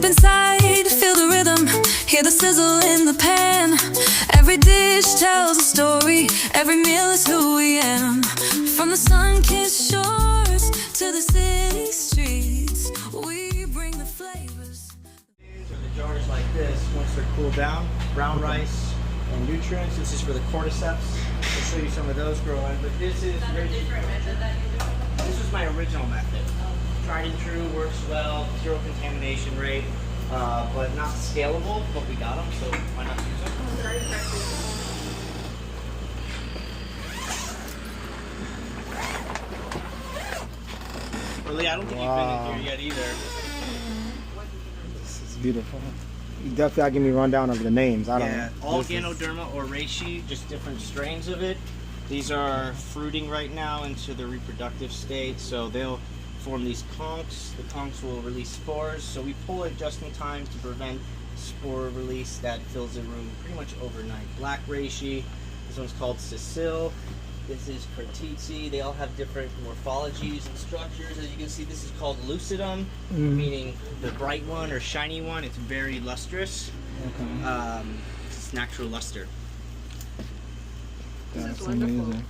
inside, feel the rhythm, hear the sizzle in the pan. Every dish tells a story, every meal is who we am. From the sun-kissed shores to the city streets, we bring the flavors. The jars like this, once they're cooled down, brown rice and nutrients. This is for the cordyceps. I'll show you some of those growing, but this is a different method that you do. This is my original method. Tried and true, works well, 0 contamination rate, but not scalable, but we got them, so why not use them? Really, I don't think you've been in here yet either. This is beautiful. You definitely gotta give me a rundown of the names. I don't know. All Ganoderma or reishi, just different strains of it. These are fruiting right now into the reproductive state, so they'll form these conchs. The conchs will release spores, so we pull it just in time to prevent spore release that fills the room pretty much overnight. Black reishi, this one's called Sicil. This is Cortizzi. They all have different morphologies and structures. As you can see, this is called lucidum, meaning the bright one or shiny one. It's very lustrous. Okay. It's natural luster. That's amazing.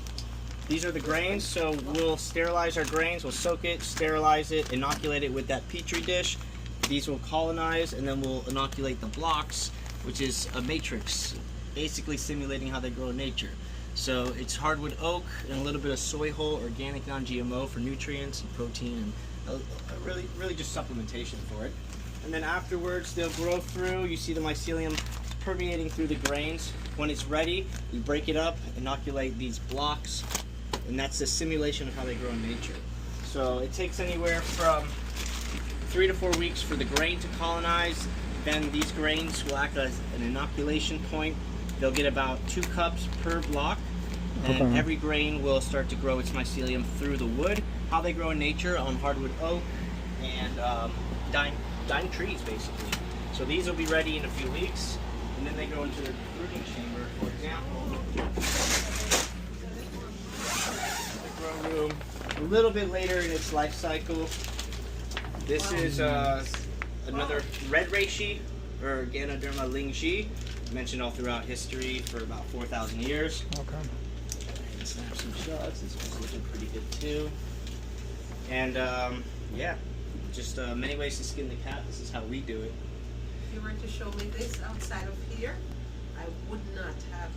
These are the grains, so we'll sterilize our grains, we'll soak it, sterilize it, inoculate it with that petri dish. These will colonize, and then we'll inoculate the blocks, which is a matrix, basically simulating how they grow in nature. So it's hardwood oak and a little bit of soy hull, organic, non-GMO for nutrients and protein, and really just supplementation for it. And then afterwards, they'll grow through. You see the mycelium permeating through the grains. When it's ready, we break it up, inoculate these blocks, and that's a simulation of how they grow in nature. So it takes anywhere from 3 to 4 weeks for the grain to colonize. Then these grains will act as an inoculation point. They'll get about 2 cups per block, and every grain will start to grow its mycelium through the wood. How they grow in nature on hardwood oak and dime trees, basically. So these will be ready in a few weeks, and then they go into the fruiting chamber, for example. The grow room, a little bit later in its life cycle. This is another red reishi, or Ganoderma lingzhi, mentioned all throughout history for about 4,000 years. Okay. And snap some shots. This one's looking pretty good too. And yeah, just many ways to skin the cat. This is how we do it. If you were to show me this outside of here, I would not have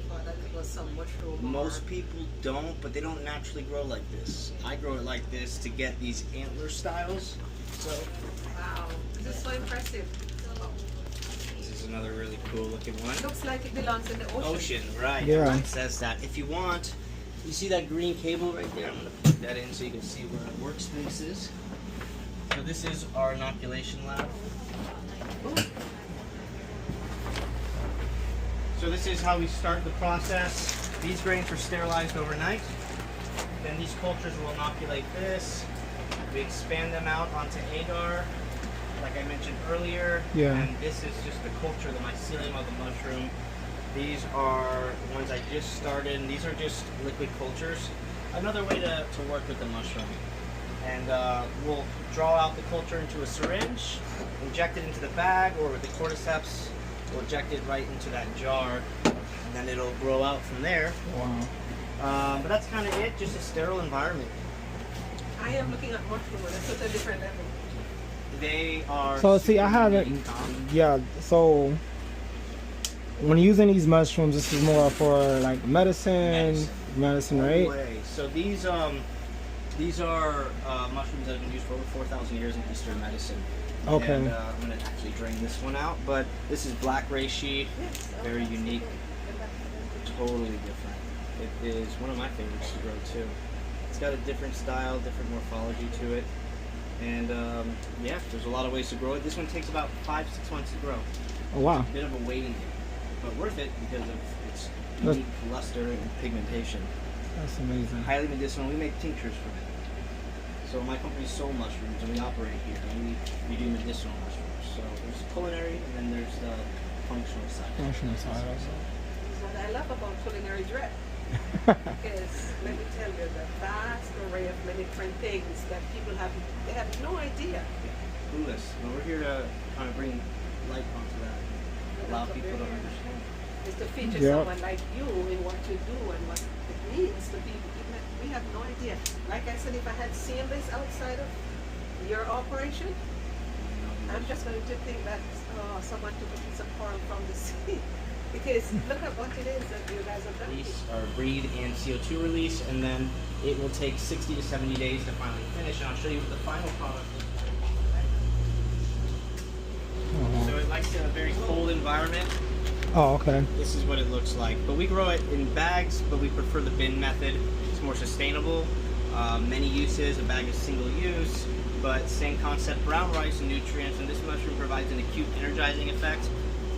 thought that it was some mushroom. Most people don't, but they don't naturally grow like this. I grow it like this to get these antler styles. So. Wow, this is so impressive. This is another really cool looking one. It looks like it belongs in the ocean. Ocean, right? Yeah. It says that. If you want, you see that green cable right there? I'm gonna put that in so you can see where our workspace is. So this is our inoculation lab. So this is how we start the process. These grains are sterilized overnight. Then these cultures will inoculate this. We expand them out onto agar, like I mentioned earlier. Yeah. And this is just the culture, the mycelium of the mushroom. These are the ones I just started, and these are just liquid cultures. Another way to work with the mushroom. And we'll draw out the culture into a syringe, inject it into the bag, or with the cordyceps, we'll inject it right into that jar, and then it'll grow out from there. Wow. But that's kind of it, just a sterile environment. I am looking at mushroom on a totally different level. They are. So see, I haven't. Yeah. So when using these mushrooms, this is more for like medicine, right? Way. So these are mushrooms that have been used for over 4,000 years in Eastern medicine. Okay. And I'm going to actually drain this one out, but this is black reishi, very unique, totally different. It is one of my favorites to grow too. It's got a different style, different morphology to it, and yeah, there's a lot of ways to grow it. This one takes about 5-6 months to grow. Oh wow. A bit of a waiting game, but worth it because of its unique luster and pigmentation. That's amazing. Highly medicinal. We make tinctures from it. So my company's Soul Mushrooms, and we operate here, and we do medicinal mushrooms. So there's culinary, and then there's the functional side. Functional side also. What I love about culinary dread, because let me tell you, the vast array of many different things that people have no idea. clueless. And we're here to kind of bring light onto that, allow people to understand. Is to feature Yeah. someone like you in what you do and what it means to people. We have no idea. Like I said, if I had seen this outside of your operation, I'm just going to think that someone took a piece of coral from the sea. Because look at what it is that you guys have done. Release or breed and CO2 release, and then it will take 60 to 70 days to finally finish. And I'll show you what the final product looks like. So it likes a very cold environment. Oh, okay. This is what it looks like. But we grow it in bags, but we prefer the bin method. It's more sustainable. Many uses, a bag is single use, but same concept, brown rice and nutrients, and this mushroom provides an acute energizing effect.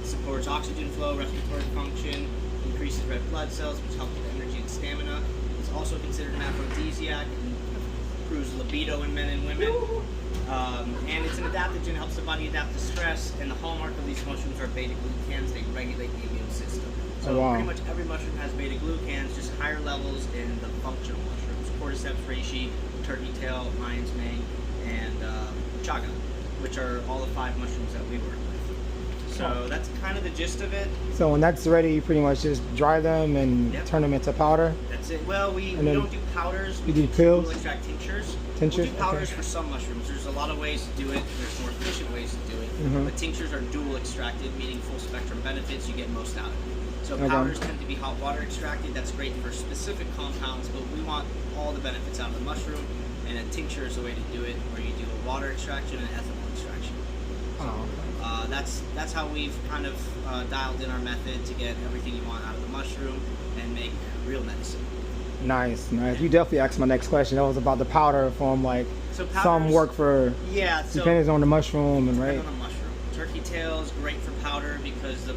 It supports oxygen flow, respiratory function, increases red blood cells, which help with energy and stamina. It's also considered an aphrodisiac and improves libido in men and women. And it's an adaptogen, helps the body adapt to stress, and the hallmark of these mushrooms are beta-glucans. They regulate the immune system. So Oh, wow. pretty much every mushroom has beta-glucans, just higher levels in the functional mushrooms. Cordyceps reishi, turkey tail, lion's mane, and chaga, which are all the 5 mushrooms that we work with. So that's kind of the gist of it. So when that's ready, you pretty much just dry them and Yep. turn them into powder. That's it. Well, we And then don't do powders. We you do pills? We'll extract tinctures. Tinctures? We'll do powders Okay. for some mushrooms. There's a lot of ways to do it. There's more efficient ways to do it. Mhm. But tinctures are dual extracted, meaning full spectrum benefits. You get most out of it. So Okay. powders tend to be hot water extracted. That's great for specific compounds, but we want all the benefits out of the mushroom. And a tincture is the way to do it, where you do a water extraction and ethanol extraction. Oh. That's how we've kind of dialed in our method to get everything you want out of the mushroom and make real medicine. Nice, nice. You definitely asked my next question. That was about the powder form. Like So some powders- work for Yeah, so depends on the mushroom and right. depends on the mushroom. Turkey tail is great for powder because the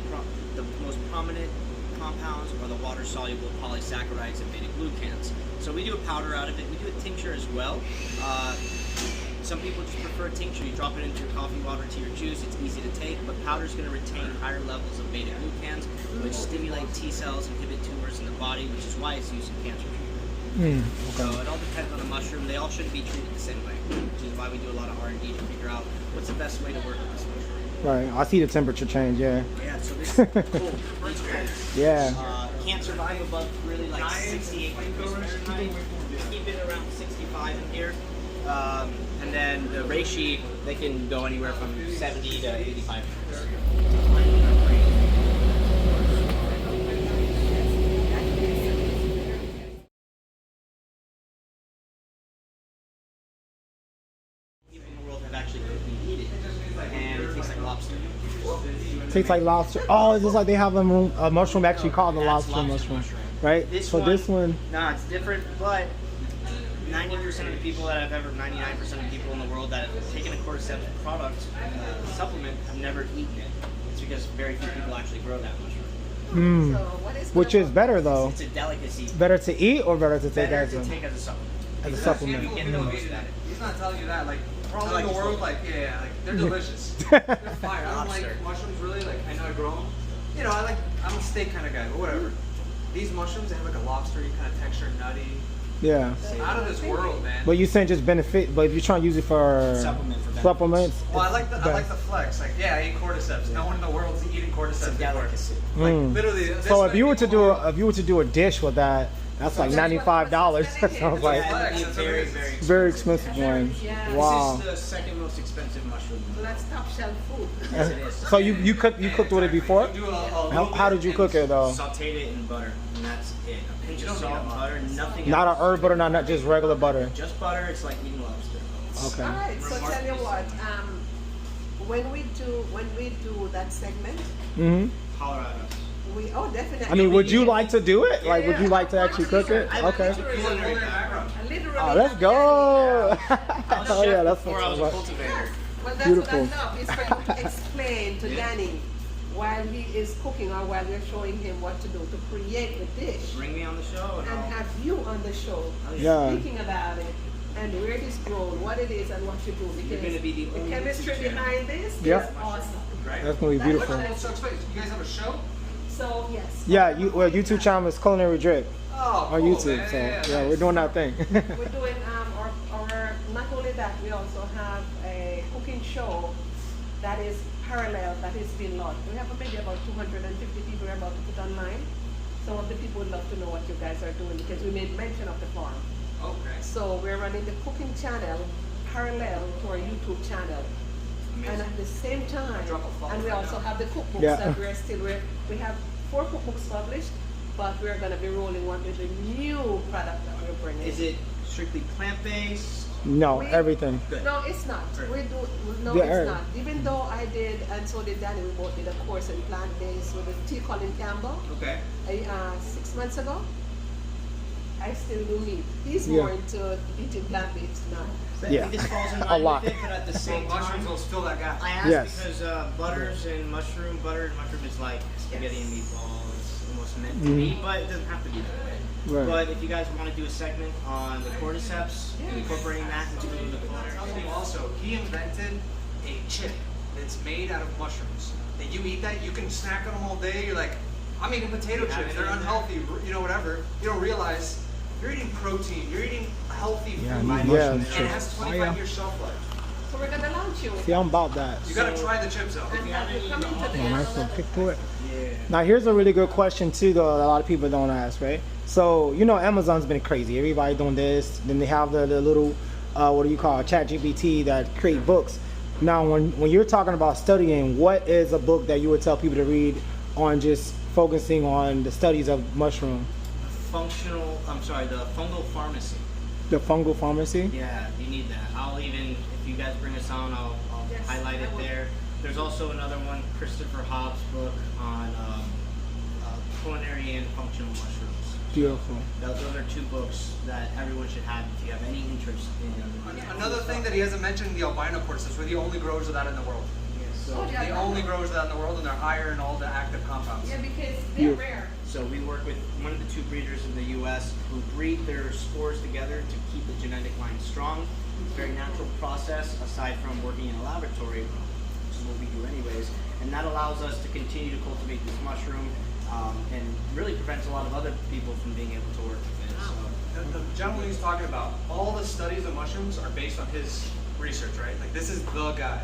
most prominent compounds are the water-soluble polysaccharides and beta-glucans. So we do a powder out of it. We do a tincture as well. Some people just prefer a tincture. You drop it into your coffee, water, tea, or juice. It's easy to take, but powder is going to retain higher levels of beta-glucans, which stimulate T cells, inhibit tumors in the body, which is why it's used in cancer treatment. So it all depends on the mushroom. They all shouldn't be treated the same way, which is why we do a lot of R&D to figure out what's the best way to work with this mushroom. Right. I see the temperature change. Yeah. Yeah, so this is cool. It's cold. Yeah. Can't survive above really like 68 degrees Fahrenheit. Keep it around 65 in here. And then the reishi, they can go anywhere from 70 to 85 degrees. People in the world have actually cooked and eat it, and it tastes like lobster. Tastes like lobster. Oh, it's just like they have a mushroom actually called the That's lobster lobster mushroom, right? This So this one, nah, it's different, but 90% of the people that I've ever, 99% of people in the world that have taken a cordyceps product, supplement, have never eaten it. It's because very few people actually grow that mushroom. So what is which is better though. It's a delicacy. Better to eat or better to take Better as to a take as a supplement. as a supplement? You get the most out of it. He's not telling you that. Like, all like over the this world, one. like, yeah, like, they're delicious. They're fire. I don't Lobster. like mushrooms really. Like, I know I grow them. You know, I'm a steak kind of guy, but whatever. These mushrooms, they have like a lobstery kind of texture, nutty. Yeah. Out of this world, man. But you saying just benefit, but if you're trying to use it for Supplement for benefits. supplements, Well, I it's like the best. flex. Like, yeah, I eat cordyceps. No one in the world's eating cordyceps It's a anymore. delicacy. Like, Mm. literally. This So way if you were to people do are- if you were to do a dish with that, that's like $95. That sounds like Yeah, it'd be That's very, amazing. very very expensive one. Yeah. Wow. This is the second most expensive mushroom. So that's top shelf food. Yes, it is. So you cooked with it before? You do a How did you cook it though? Sauteed it in butter, and that's it. A pinch of salt, butter, nothing Not else. a herb butter, not just regular butter. Just butter. It's like eating lobster. Okay. All right. So tell you what, when we do that segment, Colorado. we definitely. I mean, would you like to do it? Like, would you like to actually cook it? I Okay. Culinary background. Literally. Oh, let's go. I was Oh chef yeah, that's before I was a what. cultivator. Well, that's Beautiful. what I love. Is for you to explain to Danny while he is cooking or while we're showing him what to do to create the dish Bring me on the show, and and I'll. have you on the show Yeah. speaking about it and where it is grown, what it is, and what you do. Because gonna be the only chemistry YouTube channel. behind this Yep. is awesome. Right? That's gonna be beautiful. So explain. You guys have a show? So yes. Yeah, YouTube channel is Culinary Drip Oh, on cool, YouTube. man. So yeah, nice. we're doing that thing. We're doing our not only that, we also have a cooking show that is parallel, that is being launched. We have maybe about 250 people we're about to put online. Some of the people would love to know what you guys are doing because we made mention of the farm. Okay. So we're running the cooking channel parallel to our YouTube channel. And at the same time, Drop a follow and we right also now. have the cookbooks Yeah. that we have 4 cookbooks published, but we're going to be rolling one with a new product that we're bringing. Is it strictly plant-based? No, We- everything. Good. No, it's not. No, The it's herb. not. Even though I did, and so did Danny, we both did a course in plant-based with T. Colin Campbell Okay. 6 months ago. I still do meat. He's Yeah. more into eating plant-based now. Yeah. This falls in A line lot. with it, but at the same Mushrooms time, will fill that gap. I asked Yes. because butters and mushroom, butter and mushroom is like spaghetti and meatballs. It's almost meant to Mhm. be, but it doesn't have to be that way. Right. But if you guys want to do a segment on the cordyceps, incorporating that into the culinary Tell you space. also, he invented a chip that's made out of mushrooms. That you eat that, you can snack on them all day. You're like, I'm eating potato You have chips. it They're in there? unhealthy, you know, whatever. You don't realize you're eating protein. You're eating healthy food. Yeah, and yeah, it has 25 year shelf life. So we're going to launch you with See, I'm about that. You gotta try the chips out. and have you come into the Oh, nice little pick to it. Yeah. Now here's a really good question too, though. That a lot of people don't ask, right? So you know, Amazon's been crazy. Everybody doing this. Then they have the little, what do you call it, ChatGPT that create books. Now, when you're talking about studying, what is a book that you would tell people to read on just focusing on the studies of mushroom, The fungal pharmacy. the fungal pharmacy? Yeah, you need that. I'll even, if you guys bring us on, I'll Yes, highlight I it will. there. There's also another one, Christopher Hobbs' book on culinary and functional mushrooms. Beautiful. Those are 2 books that everyone should have if you have any interest in. Another thing that he hasn't mentioned, the albino cordyceps. We're the only growers of that in the world. Oh, yeah, The only growers of that in the world, and they're higher in all the active compounds. Yeah, because they're Yeah. rare. So we work with one of the 2 breeders in the U.S. who breed their spores together to keep the genetic line strong. It's a very natural process, aside from working in a laboratory, which is what we do anyways. And that allows us to continue to cultivate this mushroom, and really prevents a lot of other people from being able to work with it. So The gentleman he's talking about, all the studies of mushrooms are based on his research, right? Like, this is the guy.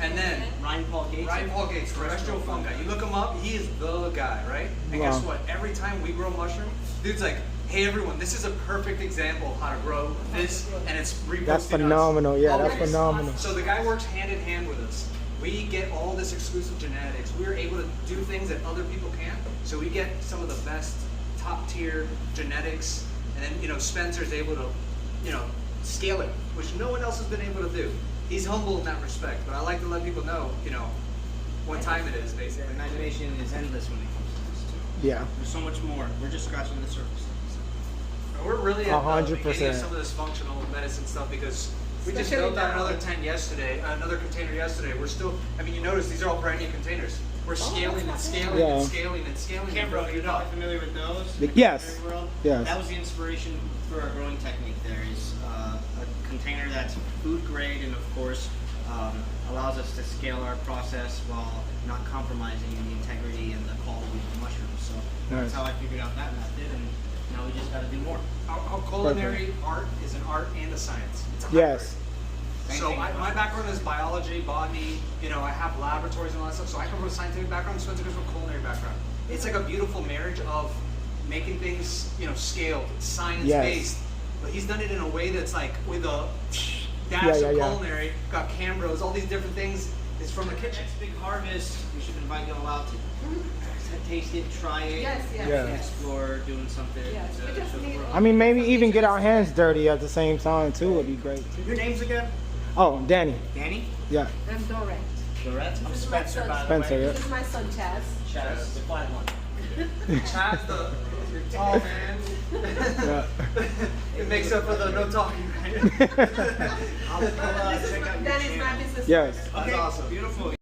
And then Ryan Paul Gates. Ryan Paul Gates, terrestrial fungi. You look him up, he is the guy, right? And guess Wow. what? Every time we grow mushroom, dude's like, hey everyone, this is a perfect example of how to grow this, and it's reposting That's us. phenomenal. Yeah, that's Always. phenomenal. So the guy works hand in hand with us. We get all this exclusive genetics. We're able to do things that other people can't. So we get some of the best top tier genetics, and then, you know, Spencer's able to, you know, scale it, which no one else has been able to do. He's humble in that respect, but I like to let people know, you know, what time it is, The basically. imagination is endless when it comes to this too. Yeah. There's so much more. We're just scratching the surface. We're really at the 100%. beginning of some of this functional medicine stuff because we just Especially built out now. another tent yesterday, another container yesterday. We're still, I mean, you notice these are all brand new containers. We're scaling and scaling Yeah. and scaling and scaling and Canberra, building you're it up. probably familiar with those? Yes. In the culinary world? Yes. That was the inspiration for our growing technique. There is a container that's food grade and, of course, allows us to scale our process while not compromising the integrity and the quality of the mushrooms. So Nice. that's how I figured out that method, and now we just got to do more. Our culinary art is an art and a science. It's a Yes. Same So thing with my mushrooms. background is biology, botany. You know, I have laboratories and all that stuff. So I come from a scientific background. Spencer comes from a culinary background. It's like a beautiful marriage of making things, you know, scaled, science based. But he's done it in a way that's like with a dash of culinary. Got Cambros, all these different things. Is from the kitchen. Next big harvest, we should invite you all out to taste it, try it, Yes, yes, Yeah. and yes. explore doing something Yes, to we just show the need world. I mean, maybe even get our hands dirty at the same time too would be great. Your names again? Oh, Danny. Danny? Yeah. I'm Dorette. Lorette? I'm This is my Spencer, son. by the Spencer, way. yeah. This is my son Chaz. Chaz, the quiet one. Chaz, the tall man. Yeah. It makes up for the no talking, right? I'll check out your That is my channel. business. Yes. Okay, That's awesome. Beautiful.